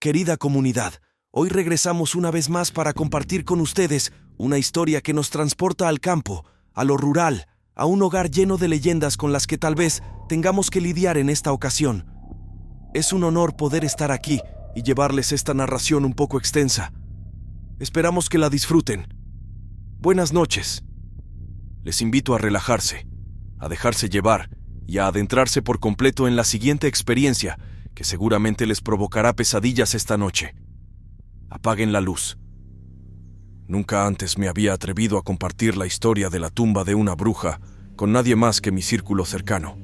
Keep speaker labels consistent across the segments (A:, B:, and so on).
A: Querida comunidad, hoy regresamos una vez más para compartir con ustedes una historia que nos transporta al campo, a lo rural, a un hogar lleno de leyendas con las que tal vez tengamos que lidiar en esta ocasión. Es un honor poder estar aquí y llevarles esta narración un poco extensa. Esperamos que la disfruten. Buenas noches. Les invito a relajarse, a dejarse llevar y a adentrarse por completo en la siguiente experiencia que seguramente les provocará pesadillas esta noche. Apaguen la luz. Nunca antes me había atrevido a compartir la historia de la tumba de una bruja con nadie más que mi círculo cercano.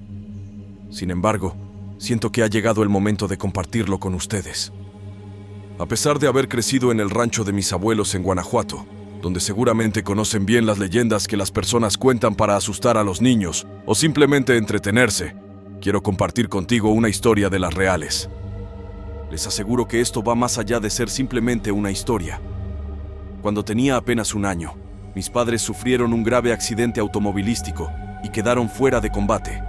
A: Sin embargo, siento que ha llegado el momento de compartirlo con ustedes. A pesar de haber crecido en el rancho de mis abuelos en Guanajuato, donde seguramente conocen bien las leyendas que las personas cuentan para asustar a los niños o simplemente entretenerse, quiero compartir contigo una historia de las reales. Les aseguro que esto va más allá de ser simplemente una historia. Cuando tenía apenas un año, mis padres sufrieron un grave accidente automovilístico y quedaron fuera de combate.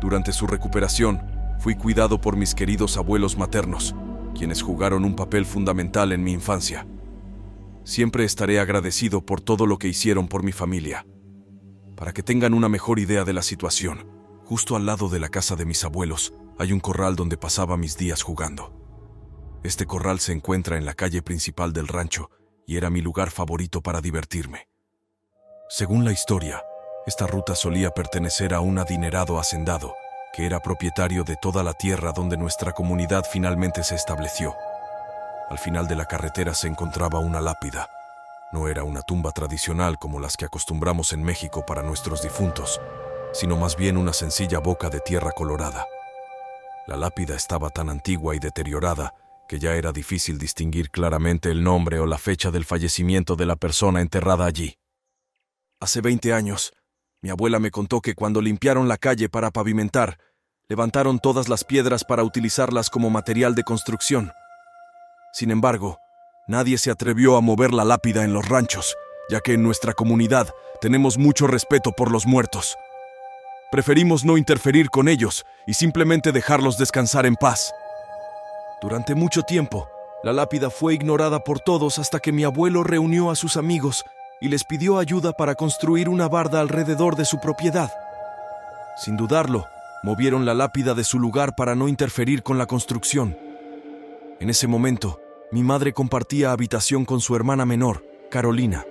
A: Durante su recuperación, fui cuidado por mis queridos abuelos maternos, quienes jugaron un papel fundamental en mi infancia. Siempre estaré agradecido por todo lo que hicieron por mi familia. Para que tengan una mejor idea de la situación, justo al lado de la casa de mis abuelos, hay un corral donde pasaba mis días jugando. Este corral se encuentra en la calle principal del rancho y era mi lugar favorito para divertirme. Según la historia, esta ruta solía pertenecer a un adinerado hacendado que era propietario de toda la tierra donde nuestra comunidad finalmente se estableció. Al final de la carretera se encontraba una lápida. No era una tumba tradicional como las que acostumbramos en México para nuestros difuntos, sino más bien una sencilla boca de tierra colorada. La lápida estaba tan antigua y deteriorada que ya era difícil distinguir claramente el nombre o la fecha del fallecimiento de la persona enterrada allí. Hace 20 años, mi abuela me contó que cuando limpiaron la calle para pavimentar, levantaron todas las piedras para utilizarlas como material de construcción. Sin embargo, nadie se atrevió a mover la lápida en los ranchos, ya que en nuestra comunidad tenemos mucho respeto por los muertos. Preferimos no interferir con ellos y simplemente dejarlos descansar en paz. Durante mucho tiempo, la lápida fue ignorada por todos hasta que mi abuelo reunió a sus amigos y les pidió ayuda para construir una barda alrededor de su propiedad. Sin dudarlo, movieron la lápida de su lugar para no interferir con la construcción. En ese momento, mi madre compartía habitación con su hermana menor, Carolina.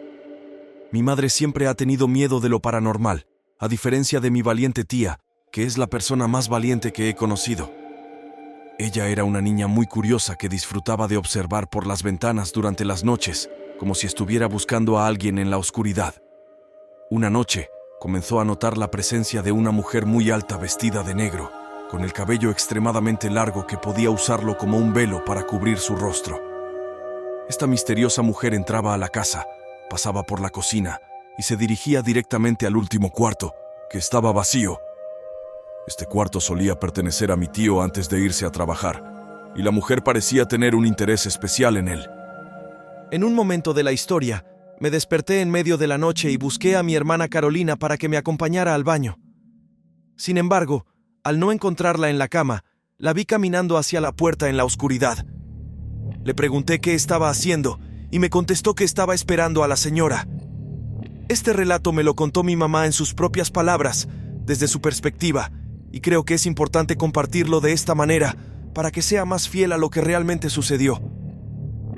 A: Mi madre siempre ha tenido miedo de lo paranormal, a diferencia de mi valiente tía, que es la persona más valiente que he conocido. Ella era una niña muy curiosa que disfrutaba de observar por las ventanas durante las noches, como si estuviera buscando a alguien en la oscuridad. Una noche, comenzó a notar la presencia de una mujer muy alta vestida de negro, con el cabello extremadamente largo que podía usarlo como un velo para cubrir su rostro. Esta misteriosa mujer entraba a la casa, pasaba por la cocina y se dirigía directamente al último cuarto, que estaba vacío. Este cuarto solía pertenecer a mi tío antes de irse a trabajar, y la mujer parecía tener un interés especial en él. En un momento de la historia, me desperté en medio de la noche y busqué a mi hermana Carolina para que me acompañara al baño. Sin embargo, al no encontrarla en la cama, la vi caminando hacia la puerta en la oscuridad. Le pregunté qué estaba haciendo y me contestó que estaba esperando a la señora. Este relato me lo contó mi mamá en sus propias palabras, desde su perspectiva, y creo que es importante compartirlo de esta manera para que sea más fiel a lo que realmente sucedió.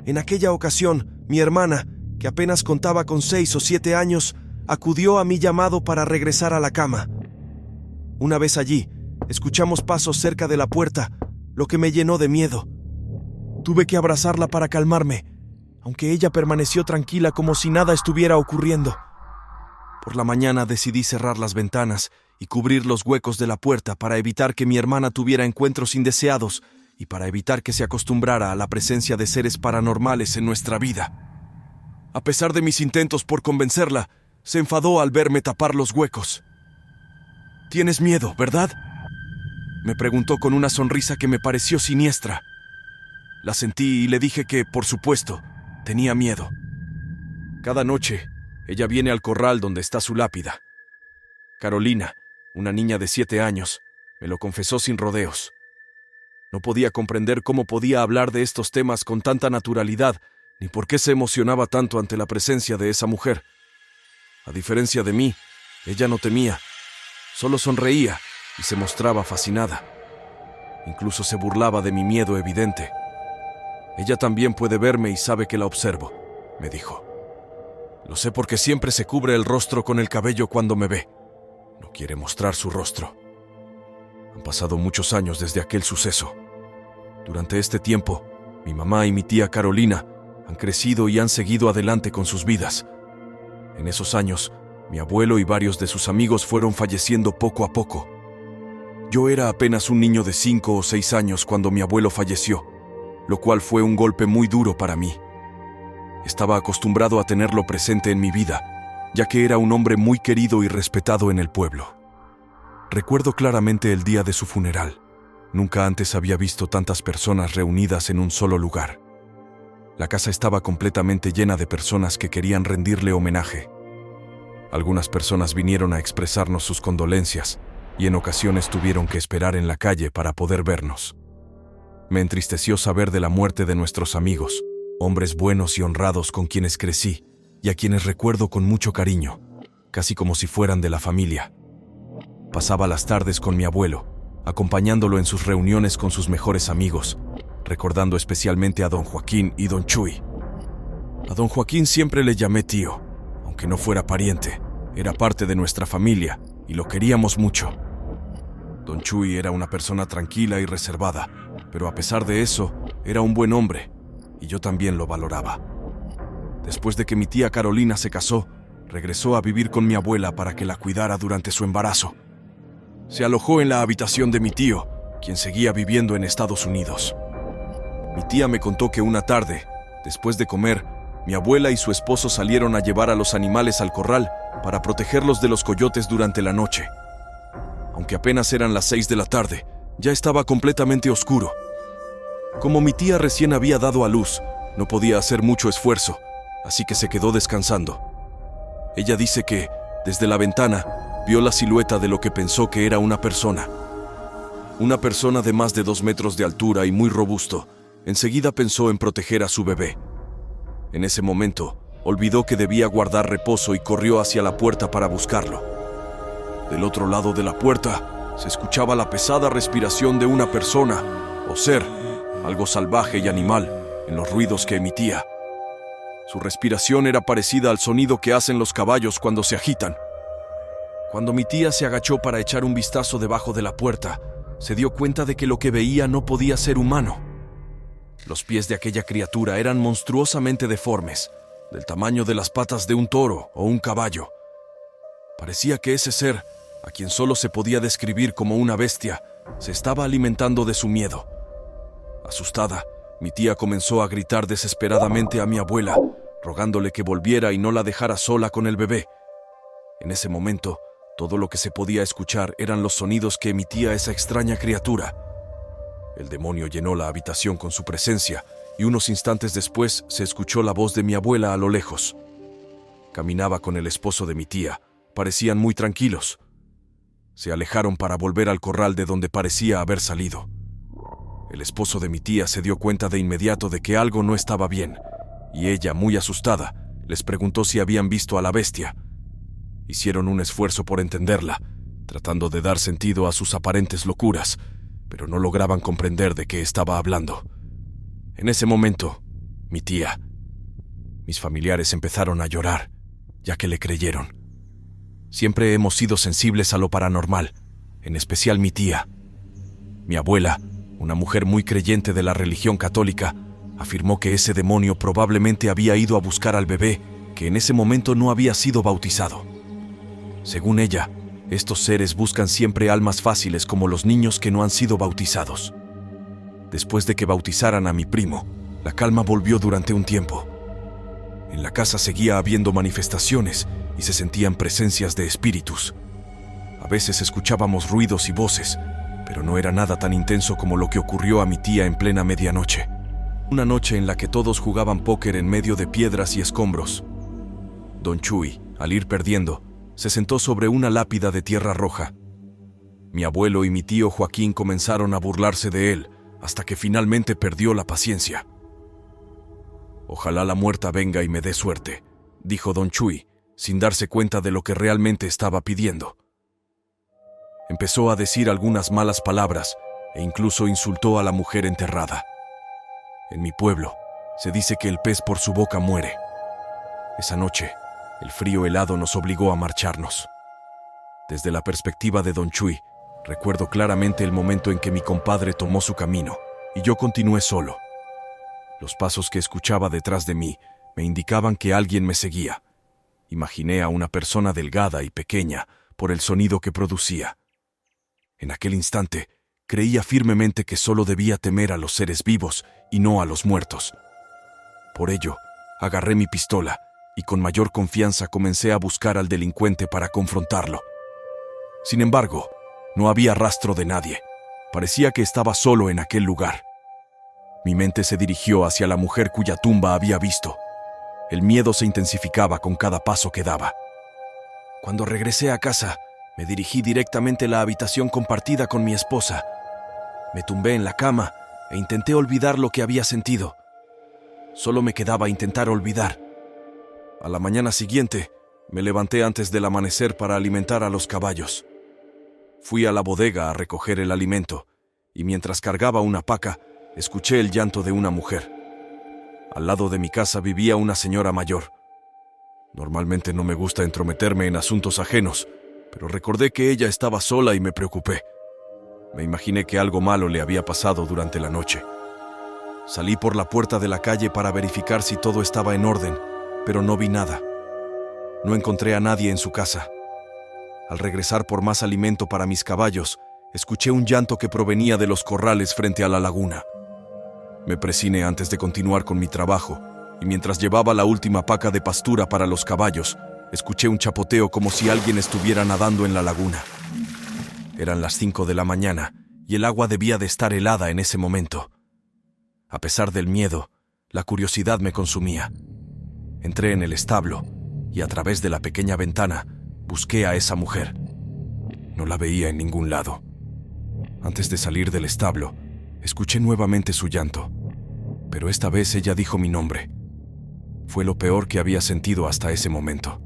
A: En aquella ocasión, mi hermana, que apenas contaba con 6 o 7 años, acudió a mi llamado para regresar a la cama. Una vez allí, escuchamos pasos cerca de la puerta, lo que me llenó de miedo. Tuve que abrazarla para calmarme, aunque ella permaneció tranquila como si nada estuviera ocurriendo. Por la mañana decidí cerrar las ventanas y cubrir los huecos de la puerta para evitar que mi hermana tuviera encuentros indeseados y para evitar que se acostumbrara a la presencia de seres paranormales en nuestra vida. A pesar de mis intentos por convencerla, se enfadó al verme tapar los huecos. «¿Tienes miedo, verdad?», me preguntó con una sonrisa que me pareció siniestra. La sentí y le dije que, por supuesto, tenía miedo. Cada noche, ella viene al corral donde está su lápida. Carolina, una niña de 7 años, me lo confesó sin rodeos. No podía comprender cómo podía hablar de estos temas con tanta naturalidad, ni por qué se emocionaba tanto ante la presencia de esa mujer. A diferencia de mí, ella no temía, solo sonreía y se mostraba fascinada. Incluso se burlaba de mi miedo evidente. Ella también puede verme y sabe que la observo, me dijo. Lo sé porque siempre se cubre el rostro con el cabello cuando me ve. No quiere mostrar su rostro. Han pasado muchos años desde aquel suceso. Durante este tiempo, mi mamá y mi tía Carolina han crecido y han seguido adelante con sus vidas. En esos años, mi abuelo y varios de sus amigos fueron falleciendo poco a poco. Yo era apenas un niño de 5 o 6 años cuando mi abuelo falleció, lo cual fue un golpe muy duro para mí. Estaba acostumbrado a tenerlo presente en mi vida, ya que era un hombre muy querido y respetado en el pueblo. Recuerdo claramente el día de su funeral. Nunca antes había visto tantas personas reunidas en un solo lugar. La casa estaba completamente llena de personas que querían rendirle homenaje. Algunas personas vinieron a expresarnos sus condolencias y en ocasiones tuvieron que esperar en la calle para poder vernos. Me entristeció saber de la muerte de nuestros amigos, hombres buenos y honrados con quienes crecí y a quienes recuerdo con mucho cariño, casi como si fueran de la familia. Pasaba las tardes con mi abuelo, acompañándolo en sus reuniones con sus mejores amigos, recordando especialmente a don Joaquín y don Chuy. A don Joaquín siempre le llamé tío, aunque no fuera pariente, era parte de nuestra familia y lo queríamos mucho. Don Chuy era una persona tranquila y reservada, pero a pesar de eso, era un buen hombre, y yo también lo valoraba. Después de que mi tía Carolina se casó, regresó a vivir con mi abuela para que la cuidara durante su embarazo. Se alojó en la habitación de mi tío, quien seguía viviendo en Estados Unidos. Mi tía me contó que una tarde, después de comer, mi abuela y su esposo salieron a llevar a los animales al corral para protegerlos de los coyotes durante la noche. Aunque apenas eran las 6 de la tarde, ya estaba completamente oscuro. Como mi tía recién había dado a luz, no podía hacer mucho esfuerzo, así que se quedó descansando. Ella dice que, desde la ventana, vio la silueta de lo que pensó que era una persona. Una persona de más de 2 metros de altura y muy robusto. Enseguida pensó en proteger a su bebé. En ese momento, olvidó que debía guardar reposo y corrió hacia la puerta para buscarlo. Del otro lado de la puerta, se escuchaba la pesada respiración de una persona, o ser, algo salvaje y animal, en los ruidos que emitía. Su respiración era parecida al sonido que hacen los caballos cuando se agitan. Cuando mi tía se agachó para echar un vistazo debajo de la puerta, se dio cuenta de que lo que veía no podía ser humano. Los pies de aquella criatura eran monstruosamente deformes, del tamaño de las patas de un toro o un caballo. Parecía que ese ser, a quien solo se podía describir como una bestia, se estaba alimentando de su miedo. Asustada, mi tía comenzó a gritar desesperadamente a mi abuela, rogándole que volviera y no la dejara sola con el bebé. En ese momento, todo lo que se podía escuchar eran los sonidos que emitía esa extraña criatura. El demonio llenó la habitación con su presencia y unos instantes después se escuchó la voz de mi abuela a lo lejos. Caminaba con el esposo de mi tía. Parecían muy tranquilos. Se alejaron para volver al corral de donde parecía haber salido. El esposo de mi tía se dio cuenta de inmediato de que algo no estaba bien, y ella, muy asustada, les preguntó si habían visto a la bestia. Hicieron un esfuerzo por entenderla, tratando de dar sentido a sus aparentes locuras, pero no lograban comprender de qué estaba hablando. En ese momento, mi tía, mis familiares empezaron a llorar, ya que le creyeron. Siempre hemos sido sensibles a lo paranormal, en especial mi tía. Mi abuela, una mujer muy creyente de la religión católica, afirmó que ese demonio probablemente había ido a buscar al bebé, que en ese momento no había sido bautizado. Según ella, estos seres buscan siempre almas fáciles como los niños que no han sido bautizados. Después de que bautizaran a mi primo, la calma volvió durante un tiempo. En la casa seguía habiendo manifestaciones y se sentían presencias de espíritus. A veces escuchábamos ruidos y voces, pero no era nada tan intenso como lo que ocurrió a mi tía en plena medianoche. Una noche en la que todos jugaban póker en medio de piedras y escombros. Don Chuy, al ir perdiendo, se sentó sobre una lápida de tierra roja. Mi abuelo y mi tío Joaquín comenzaron a burlarse de él, hasta que finalmente perdió la paciencia. «Ojalá la muerta venga y me dé suerte», dijo don Chui, sin darse cuenta de lo que realmente estaba pidiendo. Empezó a decir algunas malas palabras e incluso insultó a la mujer enterrada. En mi pueblo, se dice que el pez por su boca muere. Esa noche, el frío helado nos obligó a marcharnos. Desde la perspectiva de don Chui, recuerdo claramente el momento en que mi compadre tomó su camino y yo continué solo. Los pasos que escuchaba detrás de mí me indicaban que alguien me seguía. Imaginé a una persona delgada y pequeña por el sonido que producía. En aquel instante, creía firmemente que solo debía temer a los seres vivos y no a los muertos. Por ello, agarré mi pistola y con mayor confianza comencé a buscar al delincuente para confrontarlo. Sin embargo, no había rastro de nadie. Parecía que estaba solo en aquel lugar. Mi mente se dirigió hacia la mujer cuya tumba había visto. El miedo se intensificaba con cada paso que daba. Cuando regresé a casa, me dirigí directamente a la habitación compartida con mi esposa. Me tumbé en la cama e intenté olvidar lo que había sentido. Solo me quedaba intentar olvidar. A la mañana siguiente, me levanté antes del amanecer para alimentar a los caballos. Fui a la bodega a recoger el alimento, y mientras cargaba una paca, escuché el llanto de una mujer. Al lado de mi casa vivía una señora mayor. Normalmente no me gusta entrometerme en asuntos ajenos, pero recordé que ella estaba sola y me preocupé. Me imaginé que algo malo le había pasado durante la noche. Salí por la puerta de la calle para verificar si todo estaba en orden, pero no vi nada. No encontré a nadie en su casa. Al regresar por más alimento para mis caballos, escuché un llanto que provenía de los corrales frente a la laguna. Me presiné antes de continuar con mi trabajo, y mientras llevaba la última paca de pastura para los caballos, escuché un chapoteo como si alguien estuviera nadando en la laguna. Eran las 5 de la mañana, y el agua debía de estar helada en ese momento. A pesar del miedo, la curiosidad me consumía. Entré en el establo, y a través de la pequeña ventana, busqué a esa mujer. No la veía en ningún lado. Antes de salir del establo, escuché nuevamente su llanto, pero esta vez ella dijo mi nombre. Fue lo peor que había sentido hasta ese momento.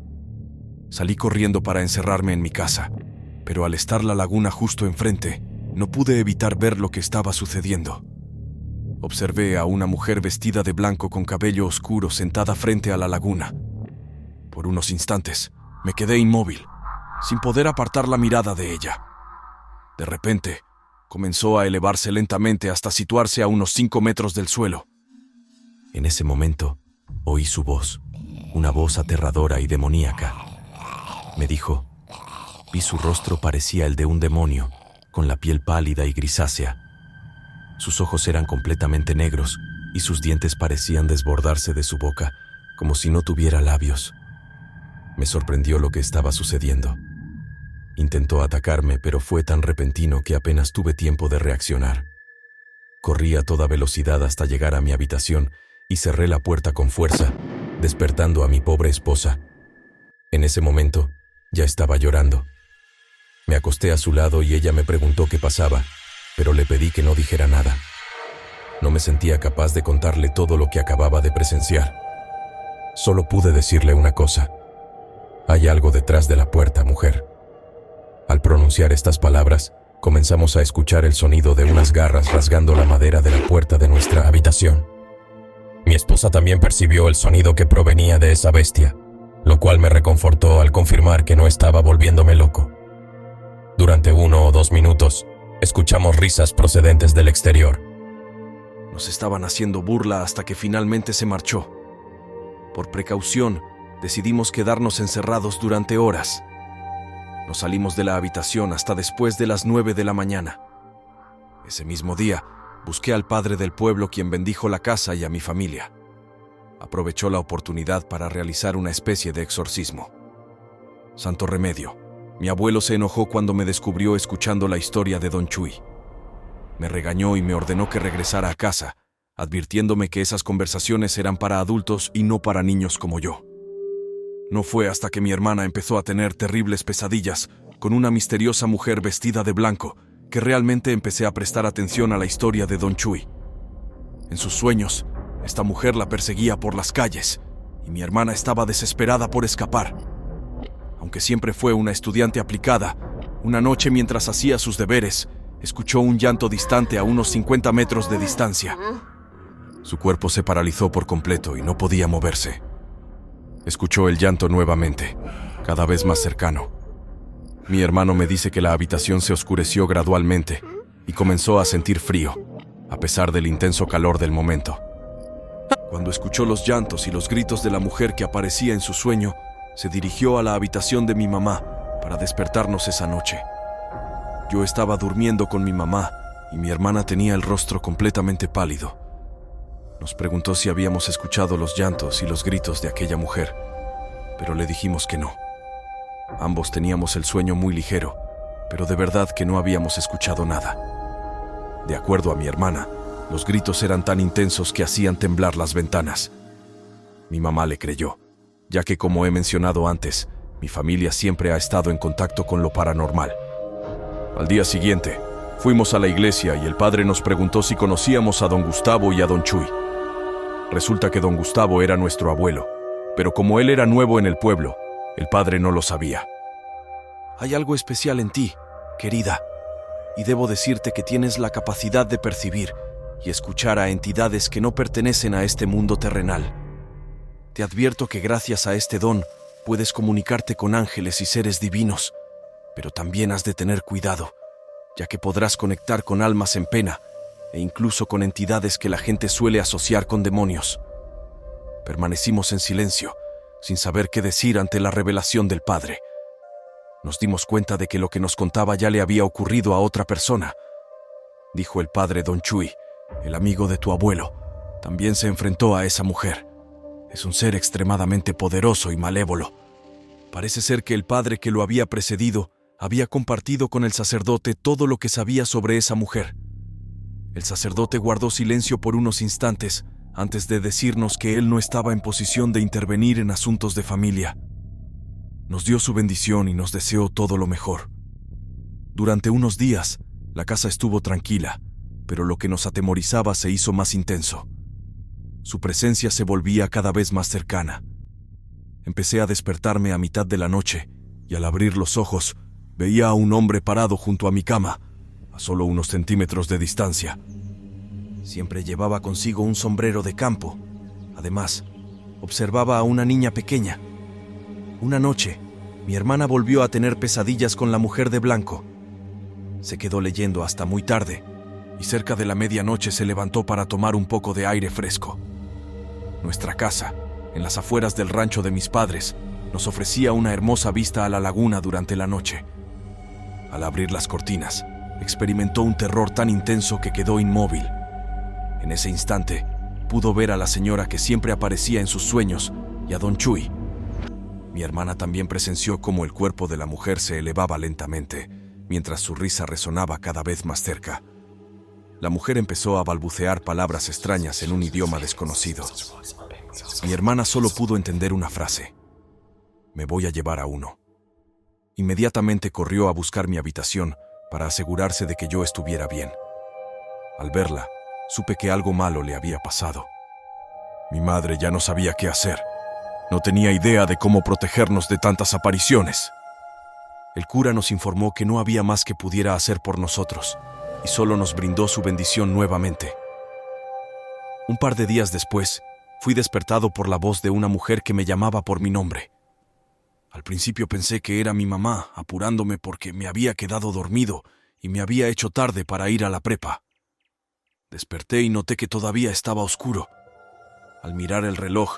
A: Salí corriendo para encerrarme en mi casa, pero al estar la laguna justo enfrente, no pude evitar ver lo que estaba sucediendo. Observé a una mujer vestida de blanco con cabello oscuro sentada frente a la laguna. Por unos instantes, me quedé inmóvil, sin poder apartar la mirada de ella. De repente, comenzó a elevarse lentamente hasta situarse a unos 5 metros del suelo. En ese momento, oí su voz, una voz aterradora y demoníaca. Me dijo, vi su rostro parecía el de un demonio, con la piel pálida y grisácea. Sus ojos eran completamente negros y sus dientes parecían desbordarse de su boca, como si no tuviera labios. Me sorprendió lo que estaba sucediendo. Intentó atacarme, pero fue tan repentino que apenas tuve tiempo de reaccionar. Corrí a toda velocidad hasta llegar a mi habitación y cerré la puerta con fuerza, despertando a mi pobre esposa. En ese momento, ya estaba llorando. Me acosté a su lado y ella me preguntó qué pasaba, pero le pedí que no dijera nada. No me sentía capaz de contarle todo lo que acababa de presenciar. Solo pude decirle una cosa. Hay algo detrás de la puerta, mujer. Al pronunciar estas palabras, comenzamos a escuchar el sonido de unas garras rasgando la madera de la puerta de nuestra habitación. Mi esposa también percibió el sonido que provenía de esa bestia, lo cual me reconfortó al confirmar que no estaba volviéndome loco. Durante 1 o 2 minutos, escuchamos risas procedentes del exterior. Nos estaban haciendo burla hasta que finalmente se marchó. Por precaución, decidimos quedarnos encerrados durante horas. No salimos de la habitación hasta después de las 9 de la mañana. Ese mismo día, busqué al padre del pueblo quien bendijo la casa y a mi familia. Aprovechó la oportunidad para realizar una especie de exorcismo. Santo remedio. Mi abuelo se enojó cuando me descubrió escuchando la historia de don Chui. Me regañó y me ordenó que regresara a casa, advirtiéndome que esas conversaciones eran para adultos y no para niños como yo. No fue hasta que mi hermana empezó a tener terribles pesadillas con una misteriosa mujer vestida de blanco que realmente empecé a prestar atención a la historia de Don Chuy. En sus sueños, esta mujer la perseguía por las calles y mi hermana estaba desesperada por escapar. Aunque siempre fue una estudiante aplicada, una noche mientras hacía sus deberes, escuchó un llanto distante a unos 50 metros de distancia. Su cuerpo se paralizó por completo y no podía moverse. Escuchó el llanto nuevamente, cada vez más cercano. Mi hermano me dice que la habitación se oscureció gradualmente y comenzó a sentir frío, a pesar del intenso calor del momento. Cuando escuchó los llantos y los gritos de la mujer que aparecía en su sueño, se dirigió a la habitación de mi mamá para despertarnos esa noche. Yo estaba durmiendo con mi mamá y mi hermana tenía el rostro completamente pálido. Nos preguntó si habíamos escuchado los llantos y los gritos de aquella mujer, pero le dijimos que no. Ambos teníamos el sueño muy ligero, pero de verdad que no habíamos escuchado nada. De acuerdo a mi hermana, los gritos eran tan intensos que hacían temblar las ventanas. Mi mamá le creyó, ya que, como he mencionado antes, mi familia siempre ha estado en contacto con lo paranormal. Al día siguiente, fuimos a la iglesia y el padre nos preguntó si conocíamos a don Gustavo y a don Chuy. Resulta que don Gustavo era nuestro abuelo, pero como él era nuevo en el pueblo, el padre no lo sabía. Hay algo especial en ti, querida, y debo decirte que tienes la capacidad de percibir y escuchar a entidades que no pertenecen a este mundo terrenal. Te advierto que gracias a este don puedes comunicarte con ángeles y seres divinos, pero también has de tener cuidado, ya que podrás conectar con almas en pena e incluso con entidades que la gente suele asociar con demonios. Permanecimos en silencio, sin saber qué decir ante la revelación del padre. Nos dimos cuenta de que lo que nos contaba ya le había ocurrido a otra persona. Dijo el padre: don Chuy, el amigo de tu abuelo, también se enfrentó a esa mujer. Es un ser extremadamente poderoso y malévolo. Parece ser que el padre que lo había precedido había compartido con el sacerdote todo lo que sabía sobre esa mujer. El sacerdote guardó silencio por unos instantes antes de decirnos que él no estaba en posición de intervenir en asuntos de familia. Nos dio su bendición y nos deseó todo lo mejor. Durante unos días, la casa estuvo tranquila, pero lo que nos atemorizaba se hizo más intenso. Su presencia se volvía cada vez más cercana. Empecé a despertarme a mitad de la noche y al abrir los ojos veía a un hombre parado junto a mi cama, a solo unos centímetros de distancia. Siempre llevaba consigo un sombrero de campo. Además, observaba a una niña pequeña. Una noche, mi hermana volvió a tener pesadillas con la mujer de blanco. Se quedó leyendo hasta muy tarde y cerca de la medianoche se levantó para tomar un poco de aire fresco. Nuestra casa, en las afueras del rancho de mis padres, nos ofrecía una hermosa vista a la laguna durante la noche. Al abrir las cortinas, experimentó un terror tan intenso que quedó inmóvil. En ese instante, pudo ver a la señora que siempre aparecía en sus sueños y a don Chuy. Mi hermana también presenció cómo el cuerpo de la mujer se elevaba lentamente, mientras su risa resonaba cada vez más cerca. La mujer empezó a balbucear palabras extrañas en un idioma desconocido. Mi hermana solo pudo entender una frase: me voy a llevar a uno. Inmediatamente corrió a buscar mi habitación para asegurarse de que yo estuviera bien. Al verla, supe que algo malo le había pasado. Mi madre ya no sabía qué hacer. No tenía idea de cómo protegernos de tantas apariciones. El cura nos informó que no había más que pudiera hacer por nosotros, y solo nos brindó su bendición nuevamente. Un par de días después, fui despertado por la voz de una mujer que me llamaba por mi nombre. Al principio pensé que era mi mamá, apurándome porque me había quedado dormido y me había hecho tarde para ir a la prepa. Desperté y noté que todavía estaba oscuro. Al mirar el reloj,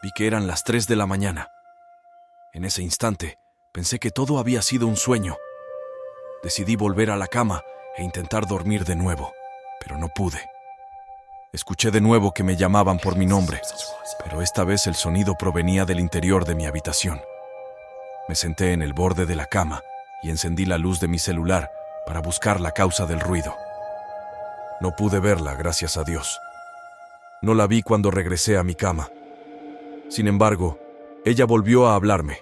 A: vi que eran las 3 de la mañana. En ese instante, pensé que todo había sido un sueño. Decidí volver a la cama e intentar dormir de nuevo, pero no pude. Escuché de nuevo que me llamaban por mi nombre, pero esta vez el sonido provenía del interior de mi habitación. Me senté en el borde de la cama y encendí la luz de mi celular para buscar la causa del ruido. No pude verla, gracias a Dios. No la vi cuando regresé a mi cama. Sin embargo, ella volvió a hablarme.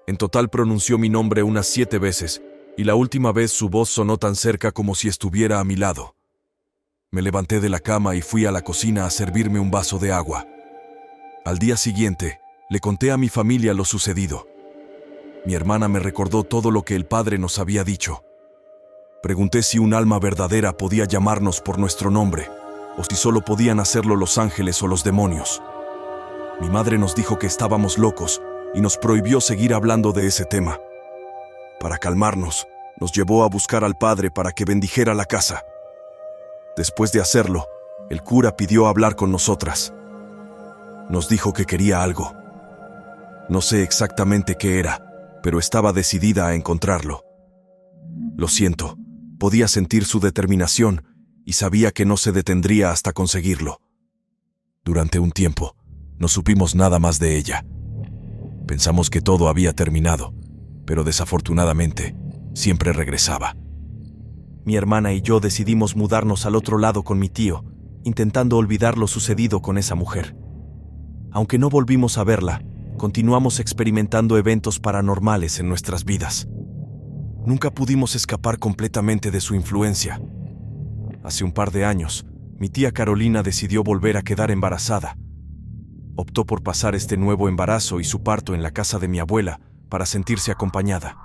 A: En total pronunció mi nombre unas 7 veces y la última vez su voz sonó tan cerca como si estuviera a mi lado. Me levanté de la cama y fui a la cocina a servirme un vaso de agua. Al día siguiente, le conté a mi familia lo sucedido. Mi hermana me recordó todo lo que el padre nos había dicho. Pregunté si un alma verdadera podía llamarnos por nuestro nombre, o si solo podían hacerlo los ángeles o los demonios. Mi madre nos dijo que estábamos locos y nos prohibió seguir hablando de ese tema. Para calmarnos, nos llevó a buscar al padre para que bendijera la casa. Después de hacerlo, el cura pidió hablar con nosotras. Nos dijo que quería algo. No sé exactamente qué era, pero estaba decidida a encontrarlo. Lo siento, podía sentir su determinación y sabía que no se detendría hasta conseguirlo. Durante un tiempo, no supimos nada más de ella. Pensamos que todo había terminado, pero desafortunadamente, siempre regresaba. Mi hermana y yo decidimos mudarnos al otro lado con mi tío, intentando olvidar lo sucedido con esa mujer. Aunque no volvimos a verla, continuamos experimentando eventos paranormales en nuestras vidas. Nunca pudimos escapar completamente de su influencia. Hace un par de años, mi tía Carolina decidió volver a quedar embarazada. Optó por pasar este nuevo embarazo y su parto en la casa de mi abuela para sentirse acompañada.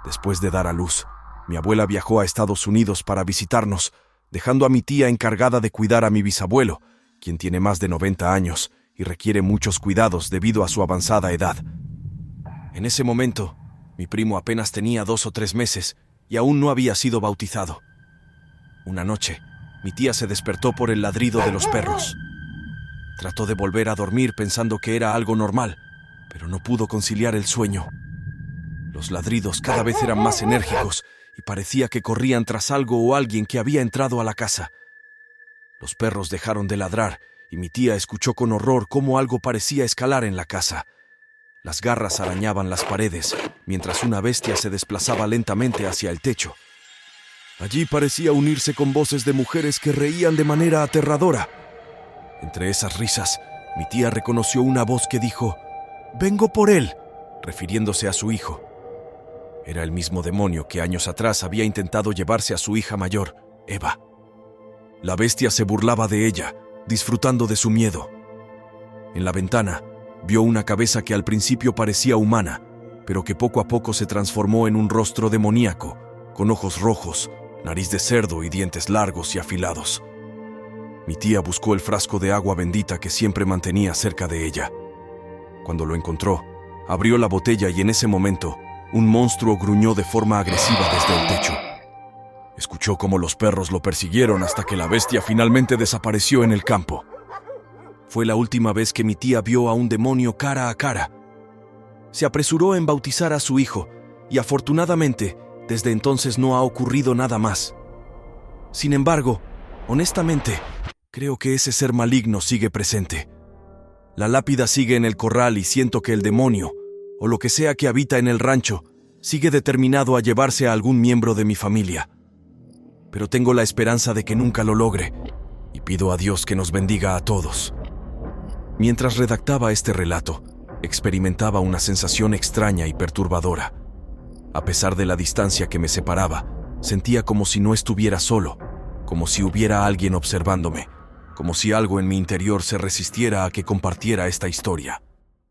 A: Después de dar a luz, mi abuela viajó a Estados Unidos para visitarnos, dejando a mi tía encargada de cuidar a mi bisabuelo, quien tiene más de 90 años y requiere muchos cuidados debido a su avanzada edad. En ese momento, mi primo apenas tenía 2 o 3 meses y aún no había sido bautizado. Una noche, mi tía se despertó por el ladrido de los perros. Trató de volver a dormir pensando que era algo normal, pero no pudo conciliar el sueño. Los ladridos cada vez eran más enérgicos y parecía que corrían tras algo o alguien que había entrado a la casa. Los perros dejaron de ladrar y mi tía escuchó con horror cómo algo parecía escalar en la casa. Las garras arañaban las paredes, mientras una bestia se desplazaba lentamente hacia el techo. Allí parecía unirse con voces de mujeres que reían de manera aterradora. Entre esas risas, mi tía reconoció una voz que dijo: «Vengo por él», refiriéndose a su hijo. Era el mismo demonio que años atrás había intentado llevarse a su hija mayor, Eva. La bestia se burlaba de ella, disfrutando de su miedo. En la ventana, vio una cabeza que al principio parecía humana, pero que poco a poco se transformó en un rostro demoníaco, con ojos rojos, nariz de cerdo y dientes largos y afilados. Mi tía buscó el frasco de agua bendita que siempre mantenía cerca de ella. Cuando lo encontró, abrió la botella y en ese momento, un monstruo gruñó de forma agresiva desde el techo. Escuchó cómo los perros lo persiguieron hasta que la bestia finalmente desapareció en el campo. Fue la última vez que mi tía vio a un demonio cara a cara. Se apresuró en bautizar a su hijo y afortunadamente, desde entonces no ha ocurrido nada más. Sin embargo, honestamente, creo que ese ser maligno sigue presente. La lápida sigue en el corral y siento que el demonio, o lo que sea que habita en el rancho, sigue determinado a llevarse a algún miembro de mi familia. Pero tengo la esperanza de que nunca lo logre, y pido a Dios que nos bendiga a todos. Mientras redactaba este relato, experimentaba una sensación extraña y perturbadora. A pesar de la distancia que me separaba, sentía como si no estuviera solo, como si hubiera alguien observándome, como si algo en mi interior se resistiera a que compartiera esta historia.